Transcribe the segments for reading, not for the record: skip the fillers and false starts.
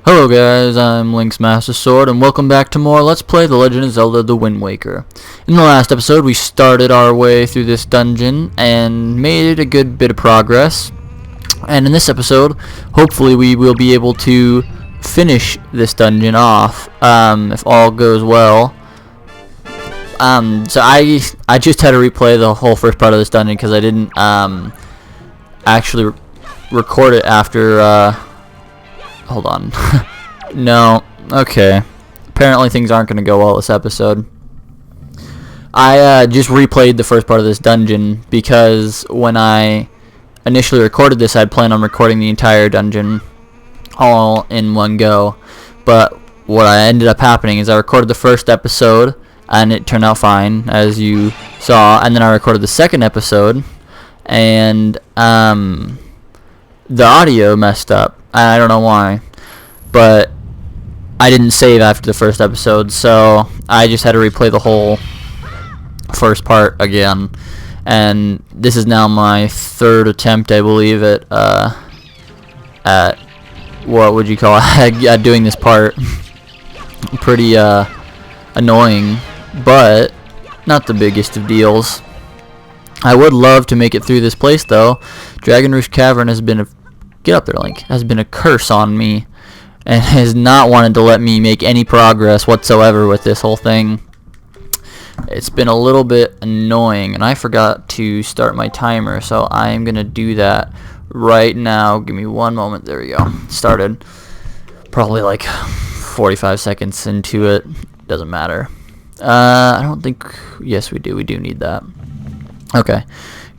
Hello guys, I'm Link's Master Sword, and welcome back to more Let's Play The Legend of Zelda The Wind Waker. In the last episode, we started our way through this dungeon and made a good bit of progress. And in this episode, hopefully we will be able to finish this dungeon off, if all goes well. So I just had to replay the whole first part of this dungeon because I didn't actually record it after. Hold on. No. Okay. Apparently things aren't going to go well this episode. I just replayed the first part of this dungeon because when I initially recorded this, I'd planned on recording the entire dungeon all in one go. But what ended up happening is I recorded the first episode and it turned out fine, as you saw. And then I recorded the second episode and the audio messed up. I don't know why, but I didn't save after the first episode, so I just had to replay the whole first part again. And this is now my third attempt, I believe, at what would you call it? At doing this part. Pretty annoying, but not the biggest of deals. I would love to make it through this place, though. Dragon Roost Cavern has been get up there, Link. Has been a curse on me and has not wanted to let me make any progress whatsoever with this whole thing. It's been a little bit annoying, and I forgot to start my timer, so I am going to do that right now. Give me one moment. There we go. Started. Probably like 45 seconds into it. Doesn't matter. I don't think... Yes, we do. We do need that. Okay.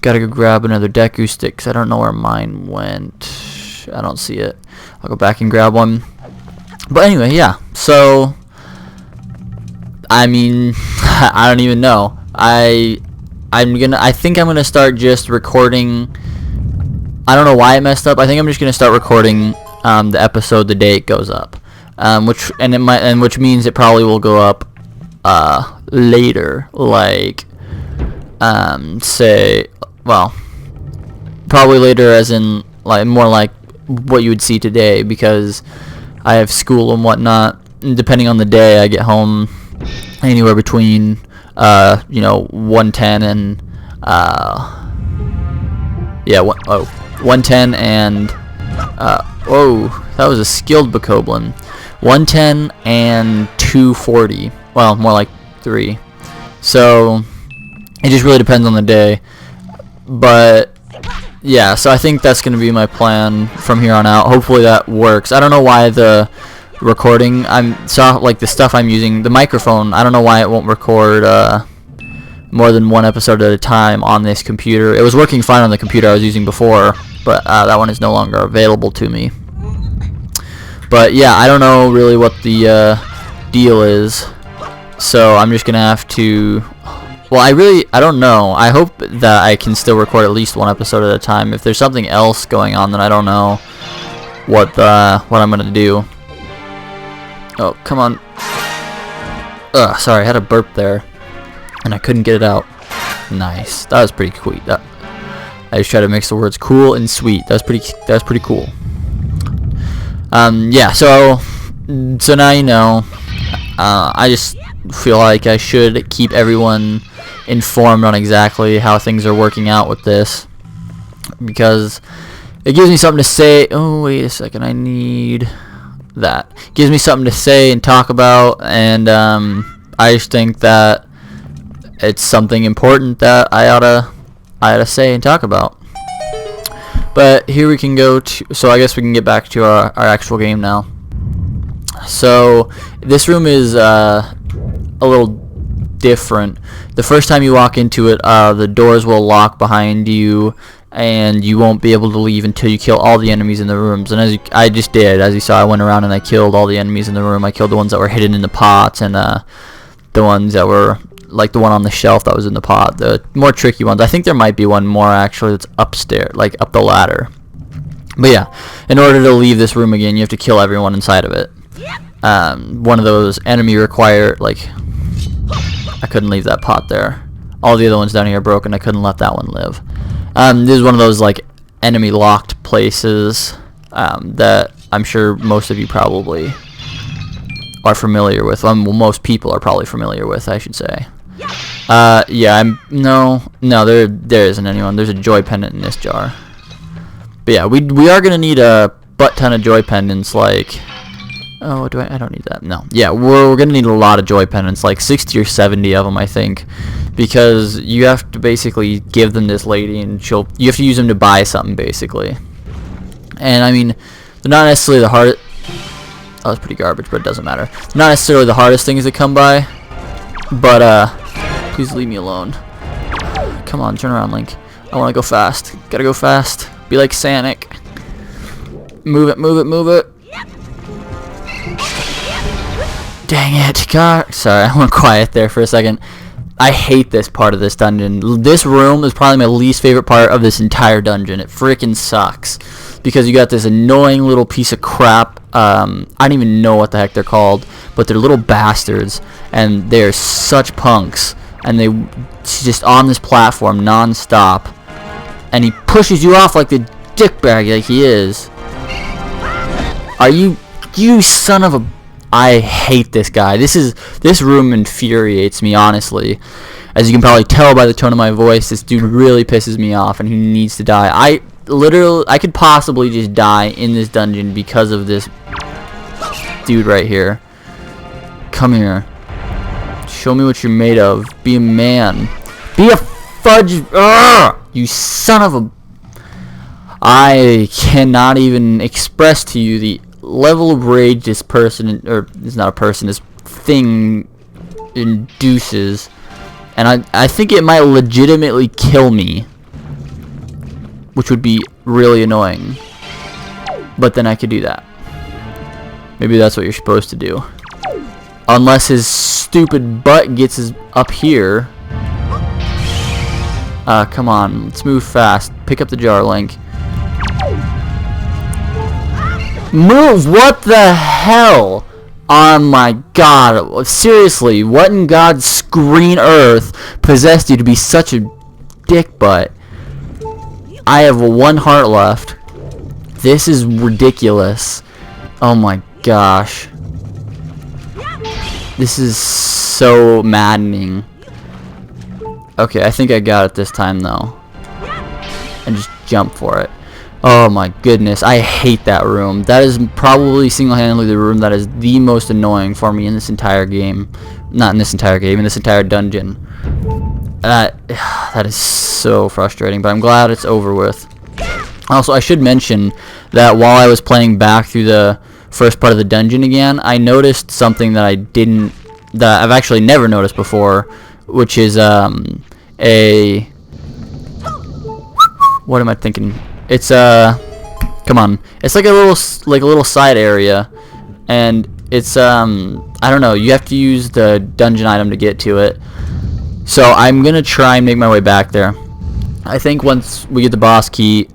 Gotta go grab another Deku stick, 'cause I don't know where mine went. I don't see it. I'll go back and grab one. But anyway, yeah. So, I mean, I don't even know. I think I'm gonna start just recording. I don't know why it messed up. I think I'm just gonna start recording the episode the day it goes up, which means it probably will go up later, like say, well, probably later as in like more like what you would see today, because I have school and whatnot, and depending on the day I get home anywhere between 1:10 and 1:10 and oh, that was a skilled Bokoblin. 1:10 and 2:40, well, more like 3. So it just really depends on the day. But yeah, so I think that's going to be my plan from here on out. Hopefully that works. I don't know why the recording, like the stuff I'm using, the microphone, I don't know why it won't record more than one episode at a time on this computer. It was working fine on the computer I was using before, but that one is no longer available to me. But yeah, I don't know really what the deal is, so I'm just going to have to... Well, I don't know. I hope that I can still record at least one episode at a time. If there's something else going on, then I don't know what I'm gonna do. Oh, come on. Ugh, sorry, I had a burp there, and I couldn't get it out. Nice. That was pretty sweet. I just tried to mix the words cool and sweet. That was pretty cool. Yeah. So now you know. I just feel like I should keep everyone informed on exactly how things are working out with this, because it gives me something to say. Oh, wait a second, I need that. It gives me something to say and talk about, and I just think that it's something important that I oughta say and talk about. But here we can go to, so I guess we can get back to our actual game now. So this room is a little different. The first time you walk into it, the doors will lock behind you, and you won't be able to leave until you kill all the enemies in the rooms. And I just did, as you saw, I went around and I killed all the enemies in the room. I killed the ones that were hidden in the pots, and the ones that were like the one on the shelf that was in the pot. The more tricky ones. I think there might be one more actually that's upstairs, like up the ladder. But yeah, in order to leave this room again, you have to kill everyone inside of it. One of those enemy required, like, I couldn't leave that pot there. All the other ones down here are broken. I couldn't let that one live. This is one of those like enemy locked places that I'm sure most of you probably are familiar with. Well, most people are probably familiar with, I should say. Yeah, no, there isn't anyone. There's a joy pendant in this jar. But yeah, we are gonna need a butt ton of joy pendants. Like, oh, I don't need that. No, yeah, we're gonna need a lot of joy pendants, like 60 or 70 of them, I think, because you have to basically give them this lady, and you have to use them to buy something, basically. And I mean, they're not necessarily the hardest. Oh, that's pretty garbage, but it doesn't matter. They're not necessarily the hardest things to come by, but please leave me alone. Come on, turn around, Link. I want to go fast. Gotta go fast. Be like Sonic. Move it, move it, move it. Dang it, God. Sorry, I went quiet there for a second. I hate this part of this dungeon. This room is probably my least favorite part of this entire dungeon. It freaking sucks. Because you got this annoying little piece of crap. I don't even know what the heck they're called. But they're little bastards. And they're such punks. And he's just on this platform non-stop. And he pushes you off like the dickbag like he is. Are you son of a... I hate this guy. This room infuriates me, honestly. As you can probably tell by the tone of my voice, this dude really pisses me off and he needs to die. I could possibly just die in this dungeon because of this dude right here. Come here. Show me what you're made of. Be a man. Be a fudge. Ugh! You son of a... I cannot even express to you the level of rage this person, or it's not a person, this thing induces. And I think it might legitimately kill me, which would be really annoying. But then I could do that. Maybe that's what you're supposed to do. Unless his stupid butt gets his up here. Come on, let's move fast. Pick up the jar, Link. Move! What the hell? Oh my god. Seriously, what in God's green earth possessed you to be such a dick butt? I have 1 heart left. This is ridiculous. Oh my gosh. This is so maddening. Okay, I think I got it this time though. And just jump for it. Oh my goodness, I hate that room. That is probably single-handedly the room that is the most annoying for me in this entire game. Not in this entire game, in this entire dungeon. That is so frustrating, but I'm glad it's over with. Also, I should mention that while I was playing back through the first part of the dungeon again, I noticed something that that I've actually never noticed before, which is what am I thinking? It's come on. It's like a little side area, and it's I don't know. You have to use the dungeon item to get to it. So I'm gonna try and make my way back there. I think once we get the boss key,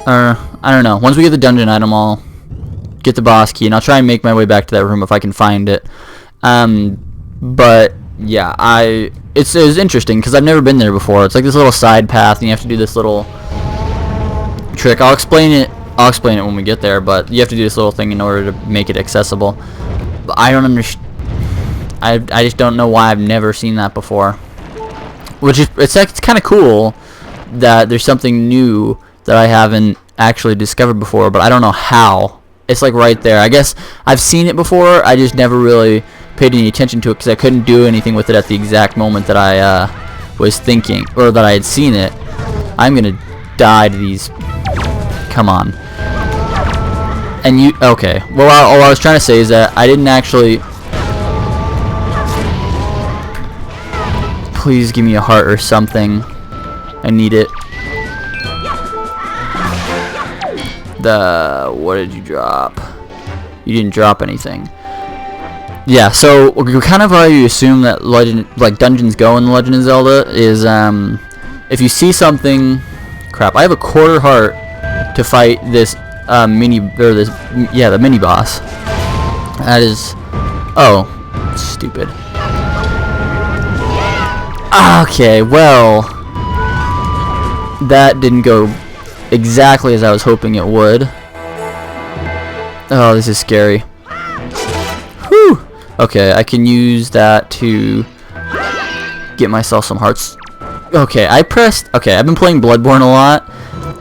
I don't know. Once we get the dungeon item, I'll get the boss key, and I'll try and make my way back to that room if I can find it. But yeah, it was interesting because I've never been there before. It's like this little side path, and you have to do this little trick. I'll explain it when we get there, but you have to do this little thing in order to make it accessible. But I don't understand. I just don't know why I've never seen that before. Which is it's kind of cool that there's something new that I haven't actually discovered before, but I don't know how. It's like right there. I guess I've seen it before. I just never really paid any attention to it because I couldn't do anything with it at the exact moment that I was thinking, or that I had seen it. I'm gonna die to these. Come on. And you, okay. Well, all I was trying to say is that I didn't actually... Please give me a heart or something. I need it. What did you drop? You didn't drop anything. Yeah, so we kind of already assume that Dungeons Go in The Legend of Zelda is, if you see something... Crap, I have a quarter heart to fight this the mini boss. That is, oh, stupid. Okay, well, that didn't go exactly as I was hoping it would. Oh, this is scary. Whew. Okay, I can use that to get myself some hearts. Okay, I've been playing Bloodborne a lot,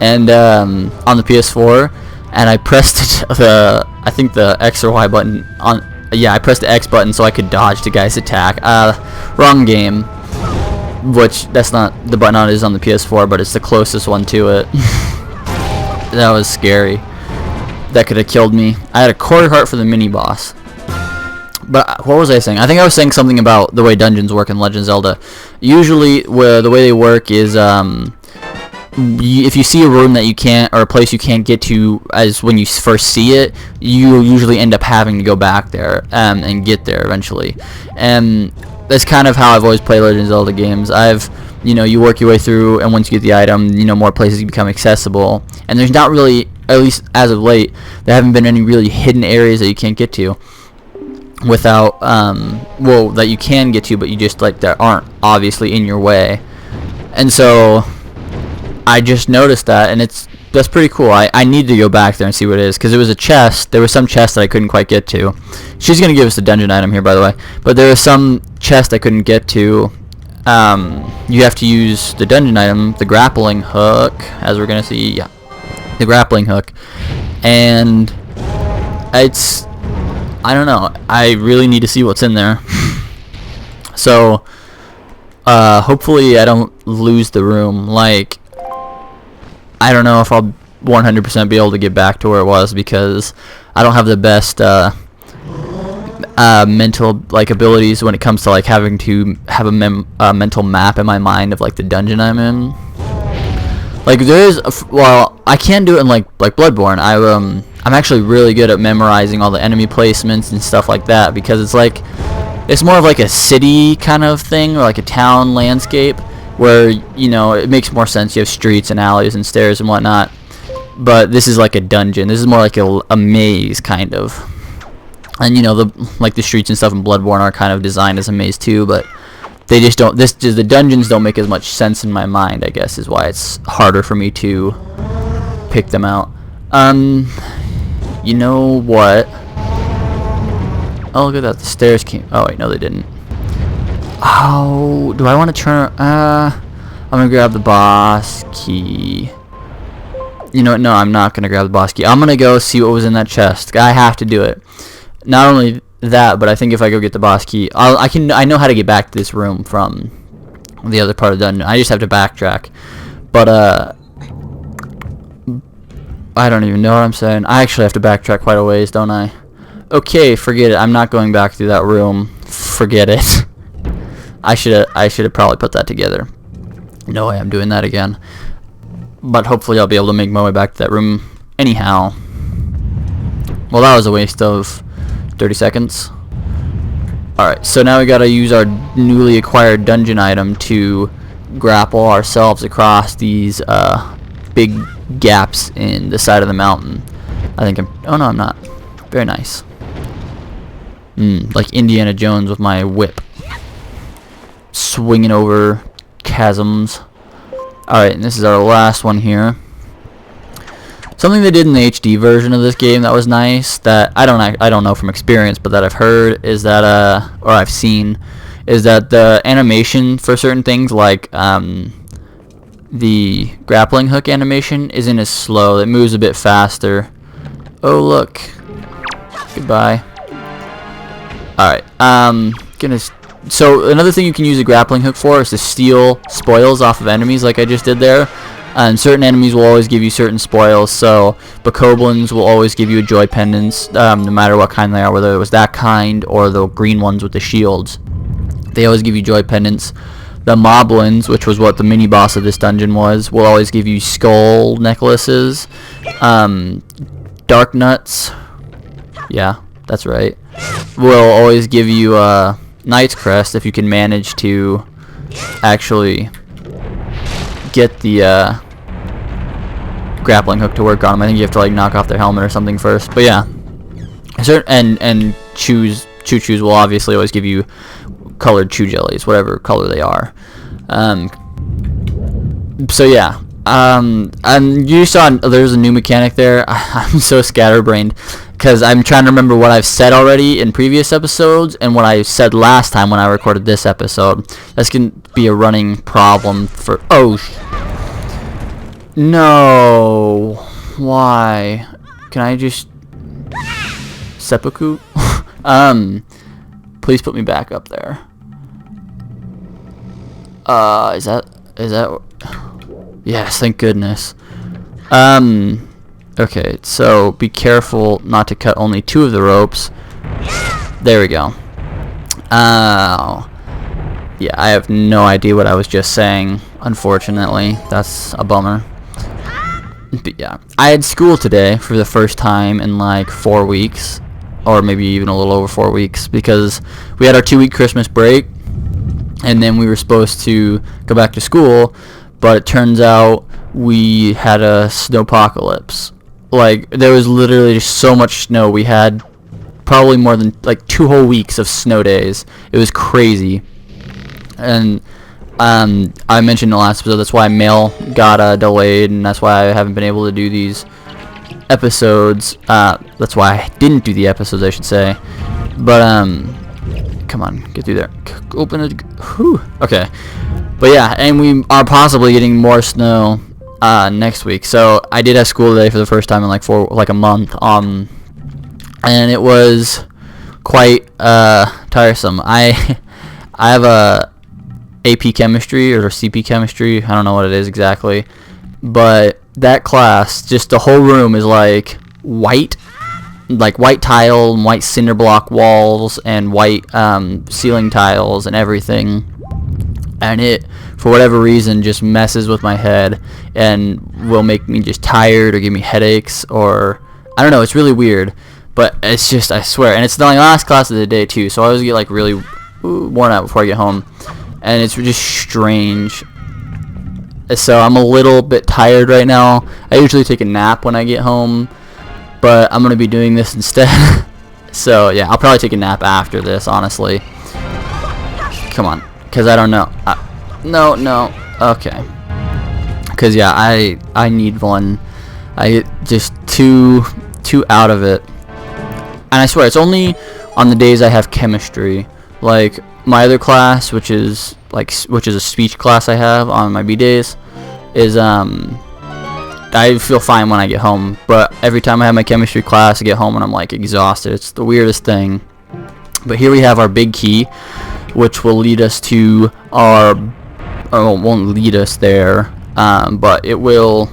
and on the PS4, and I pressed I think the X or Y button on. Yeah, I pressed the X button so I could dodge the guy's attack. Wrong game. Which, that's not the button on it is on the PS4, but it's the closest one to it. That was scary. That could have killed me. I had a quarter heart for the mini boss. But what was I saying? I think I was saying something about the way dungeons work in Legend of Zelda. Usually, the way they work is if you see a room that you can't, or a place you can't get to as when you first see it, you usually end up having to go back there and get there eventually. And that's kind of how I've always played Legend of Zelda games. You work your way through, and once you get the item, more places become accessible. And there's not really, at least as of late, there haven't been any really hidden areas that you can't get to without, that you can get to, but you just, that aren't obviously in your way. And so I just noticed that, and that's pretty cool. I need to go back there and see what it is, because there was a chest. There was some chest that I couldn't quite get to. She's going to give us the dungeon item here, by the way. But there was some chest I couldn't get to. You have to use the dungeon item, the grappling hook, as we're going to see. Yeah, the grappling hook. And I don't know. I really need to see what's in there. So, hopefully I don't lose the room. I don't know if I'll 100% be able to get back to where it was, because I don't have the best mental abilities when it comes to having to have a mental map in my mind of the dungeon I'm in. There is I can do it in Bloodborne. I'm actually really good at memorizing all the enemy placements and stuff like that, because it's more of a city kind of thing, or a town landscape, where it makes more sense. You have streets and alleys and stairs and whatnot, but this is a dungeon. This is more a maze kind of. And the streets and stuff in Bloodborne are kind of designed as a maze too, but they just don't. The dungeons don't make as much sense in my mind, I guess, is why it's harder for me to pick them out. You know what? Oh, look at that. The stairs came. Oh wait, no, they didn't. Oh, do I want to turn? I'm gonna grab the boss key. You know what? No, I'm not gonna grab the boss key. I'm gonna go see what was in that chest. I have to do it. Not only that, but I think if I go get the boss key, I know how to get back to this room from the other part of the dungeon. I just have to backtrack. But I don't even know what I'm saying. I actually have to backtrack quite a ways, don't I? Okay, forget it. I'm not going back through that room. Forget it. I should have probably put that together. No way I'm doing that again. But hopefully I'll be able to make my way back to that room anyhow. Well, that was a waste of 30 seconds. Alright, so now we gotta use our newly acquired dungeon item to grapple ourselves across these big gaps in the side of the mountain. I think oh no, I'm not. Very nice. Like Indiana Jones with my whip. Swinging over chasms. Alright, and this is our last one here. Something they did in the HD version of this game that was nice, that I don't know from experience, but that I've heard, is that or I've seen, is that the animation for certain things, like the grappling hook animation, isn't as slow. It moves a bit faster. Oh look. Goodbye. Alright, so another thing you can use a grappling hook for is to steal spoils off of enemies, like I just did there. And certain enemies will always give you certain spoils, so bokoblins will always give you a joy pendants, no matter what kind they are, whether it was that kind or the green ones with the shields. They always give you joy pendants. The moblins, which was what the mini boss of this dungeon was, will always give you skull necklaces. Dark nuts, yeah, that's right, will always give you Knight's Crest if you can manage to actually get the grappling hook to work on them. I think you have to knock off their helmet or something first. But yeah, and chews will obviously always give you colored chew jellies, whatever color they are. So yeah, and you saw there's a new mechanic there. I'm so scatterbrained because I'm trying to remember what I've said already in previous episodes and what I said last time when I recorded this episode. That's going to be a running problem for... Oh, no. Why? Can I just... Seppuku? Please put me back up there. Is that... Yes, thank goodness. Okay, so be careful not to cut only 2 of the ropes. There we go. Oh. Yeah, I have no idea what I was just saying, unfortunately. That's a bummer. But yeah, I had school today for the first time in like 4 weeks, or maybe even a little over 4 weeks, because we had our 2-week Christmas break, and then we were supposed to go back to school, but it turns out we had a snowpocalypse. Like, there was literally just so much snow. We had probably more than like 2 whole weeks of snow days. It was crazy. And I mentioned in the last episode, that's why mail got delayed, and that's why I haven't been able to do these episodes. That's why I didn't do the episodes, I should say. But come on, get through there. Open it. Whew. Okay. But yeah, and we are possibly getting more snow next week. So I did have school today for the first time in like a month. And it was quite tiresome. I have a AP chemistry or CP chemistry. I don't know what it is exactly, but that class, just the whole room is like white tile and white cinder block walls and white ceiling tiles and everything, and it, for whatever reason, just messes with my head and will make me just tired or give me headaches, or I don't know, it's really weird, but it's just, I swear, and it's the last class of the day too, so I always get like really worn out before I get home, and it's just strange. So I'm a little bit tired right now. I usually take a nap when I get home, but I'm going to be doing this instead. So yeah, I'll probably take a nap after this, honestly. Come on, because I don't know. No, okay. Because yeah, I need one. I get just too out of it. And I swear, it's only on the days I have chemistry. Like my other class, which is a speech class I have on my B days, is I feel fine when I get home, but every time I have my chemistry class, I get home and I'm like exhausted. It's the weirdest thing. But here we have our big key, which will lead us to our, or it won't lead us there, but it will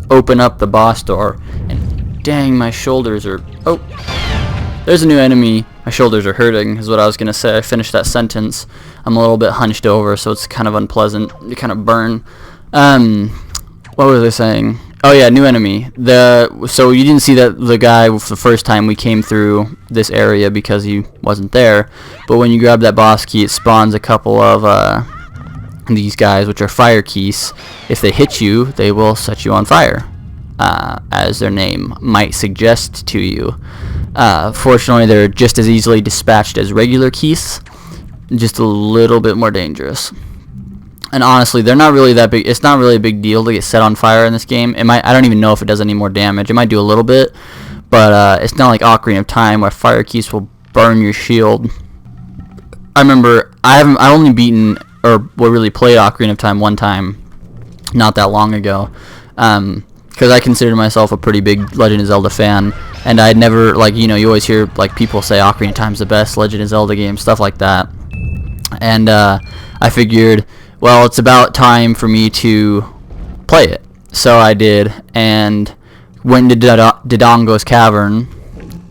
open up the boss door. And dang, my shoulders are, oh, there's a new enemy. My shoulders are hurting is what I was going to say. I finished that sentence. I'm a little bit hunched over, so it's kind of unpleasant. You kind of burn. What was I saying? Oh yeah, new enemy. So you didn't see that the guy the first time we came through this area because he wasn't there. But when you grab that boss key, it spawns a couple of these guys, which are fire keys. If they hit you, they will set you on fire, as their name might suggest to you. Fortunately, they're just as easily dispatched as regular keys, just a little bit more dangerous. And honestly, they're not really that big. It's not really a big deal to get set on fire in this game. It might. I don't even know if it does any more damage. It might do a little bit, but it's not like Ocarina of Time where fire keys will burn your shield. I remember I only beaten or really played Ocarina of Time one time, not that long ago, because I considered myself a pretty big Legend of Zelda fan, and I'd never, like, you know, you always hear like people say Ocarina of Time's the best Legend of Zelda game, stuff like that, and I figured, well, it's about time for me to play it. So I did, and went into Dodongo's cavern,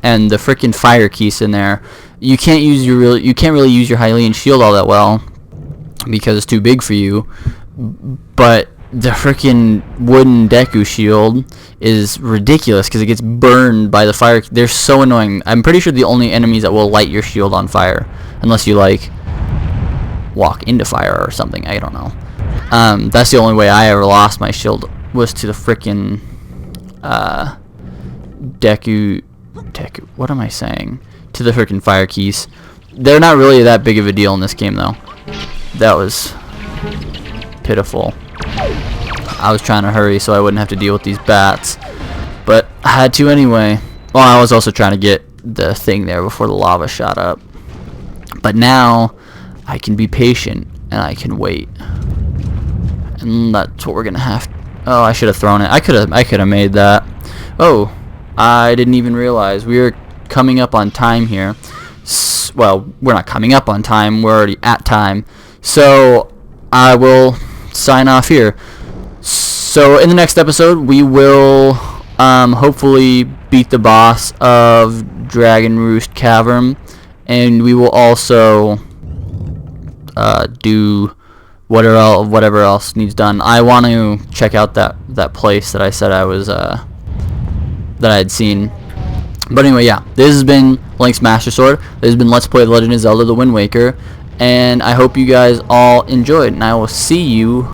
and the freaking fire keys in there. You can't really use your Hylian shield all that well because it's too big for you. But the freaking wooden Deku shield is ridiculous because it gets burned by the fire. They're so annoying. I'm pretty sure the only enemies that will light your shield on fire, unless you like walk into fire or something, I don't know. That's the only way I ever lost my shield, was to the frickin' Deku, what am I saying? To the frickin' fire keys. They're not really that big of a deal in this game, though. That was pitiful. I was trying to hurry so I wouldn't have to deal with these bats, but I had to anyway. Well, I was also trying to get the thing there before the lava shot up. But now I can be patient and I can wait. And that's what we're gonna have. Oh, I should have thrown it. I could have made that. Oh, I didn't even realize we were coming up on time here. Well, we're not coming up on time. We're already at time. So I will sign off here. So in the next episode, we will hopefully beat the boss of Dragon Roost Cavern, and we will also do whatever else needs done. I want to check out that place that I said I was that I had seen. But anyway, yeah, this has been Link's Master Sword. This has been Let's Play The Legend of Zelda: The Wind Waker, and I hope you guys all enjoyed, and I will see you